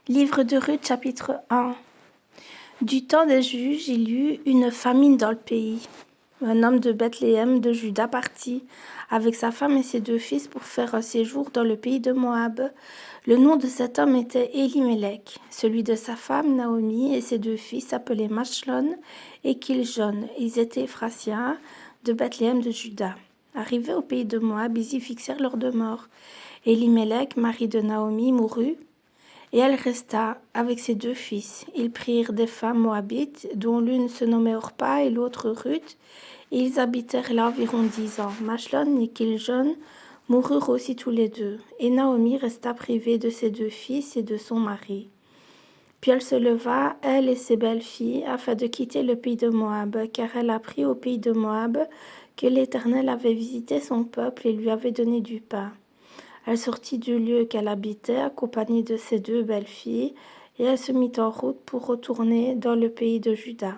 Livre de Ruth, chapitre 1. Du temps des juges, il y eut une famine dans le pays. Un homme de Bethléem de Juda partit avec sa femme et ses 2 fils pour faire un séjour dans le pays de Moab. Le nom de cet homme était Elimelech. Celui de sa femme Naomi et ses 2 fils s'appelaient Machlon et Kiljon. Ils étaient Éphratiens de Bethléem de Juda. Arrivés au pays de Moab, ils y fixèrent leur demeure. Elimelech, mari de Naomi, mourut. Et elle resta avec ses 2 fils. Ils prirent des femmes moabites, dont l'une se nommait Orpa et l'autre Ruth, et ils habitèrent là environ 10 ans. Machlon et Kiljon moururent aussi tous les 2, et Naomi resta privée de ses 2 fils et de son mari. Puis elle se leva, elle et ses belles-filles, afin de quitter le pays de Moab, car elle apprit au pays de Moab que l'Éternel avait visité son peuple et lui avait donné du pain. Elle sortit du lieu qu'elle habitait, accompagnée de ses 2 belles-filles, et elle se mit en route pour retourner dans le pays de Juda.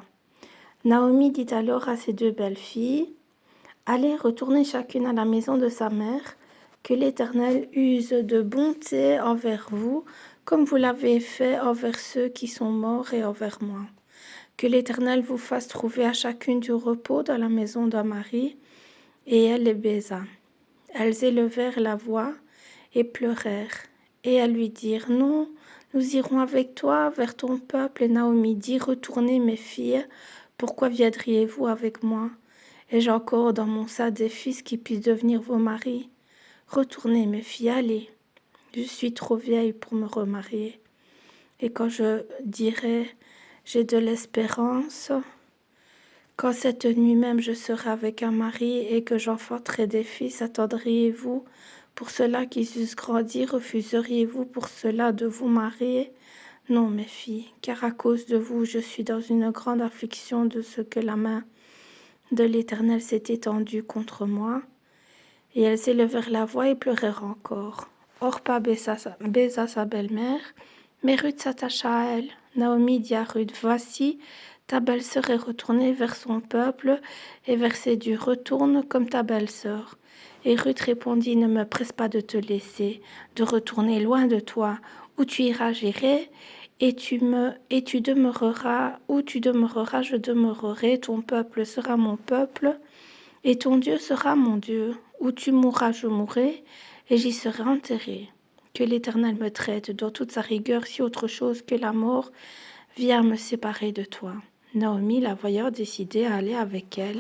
Naomi dit alors à ses 2 belles-filles, « Allez, retournez chacune à la maison de sa mère, que l'Éternel use de bonté envers vous, comme vous l'avez fait envers ceux qui sont morts et envers moi. Que l'Éternel vous fasse trouver à chacune du repos dans la maison d'un mari. » Et elle les baisa. Elles élevèrent la voix et pleurèrent. Et elles lui dirent, « Non, nous irons avec toi vers ton peuple. » Et Naomi dit, « Retournez, mes filles, pourquoi viendriez-vous avec moi? Ai-je encore dans mon sein des fils qui puissent devenir vos maris? Retournez, mes filles, allez. Je suis trop vieille pour me remarier. Et quand je dirai, j'ai de l'espérance, quand cette nuit même je serai avec un mari et que j'enfanterai des fils, attendriez-vous pour cela qu'ils eussent grandi? Refuseriez-vous pour cela de vous marier? Non, mes filles, car à cause de vous, je suis dans une grande affliction de ce que la main de l'Éternel s'est étendue contre moi. » Et elles élevèrent la voix et pleurèrent encore. Orpa baisa sa belle-mère, mais Ruth s'attacha à elle. Naomi dit à Ruth, « Voici, ta belle-sœur est retournée vers son peuple et vers ses dieux. Retourne comme ta belle-sœur. » Et Ruth répondit, « Ne me presse pas de te laisser, de retourner loin de toi. Où tu iras, j'irai, et tu demeureras, où tu demeureras, je demeurerai. Ton peuple sera mon peuple, et ton Dieu sera mon Dieu. Où tu mourras, je mourrai, et j'y serai enterré. Que l'Éternel me traite dans toute sa rigueur, si autre chose que la mort vient me séparer de toi. » Naomi, la voyant décidée à aller avec elle,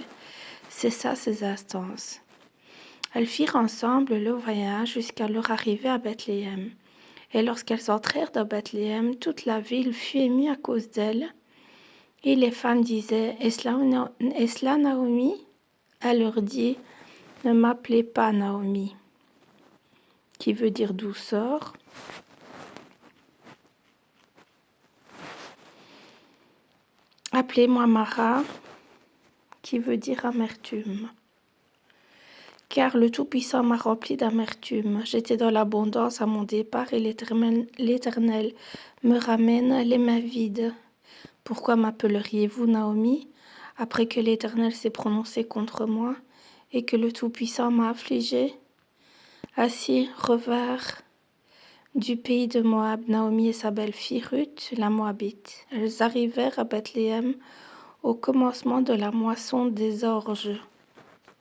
cessa ses instances. Elles firent ensemble le voyage jusqu'à leur arrivée à Bethléem. Et lorsqu'elles entrèrent dans Bethléem, toute la ville fut émue à cause d'elles. Et les femmes disaient, « Est-ce là Naomi ?» Elle leur dit, « Ne m'appelez pas Naomi, qui veut dire douceur. Appelez-moi Mara, qui veut dire amertume. Car le Tout-Puissant m'a rempli d'amertume. J'étais dans l'abondance à mon départ et l'Éternel me ramène les mains vides. Pourquoi m'appelleriez-vous Naomi, après que l'Éternel s'est prononcé contre moi et que le Tout-Puissant m'a affligée? » Ainsi revinrent du pays de Moab Naomi et sa belle-fille Ruth, la Moabite. Elles arrivèrent à Bethléem au commencement de la moisson des orges.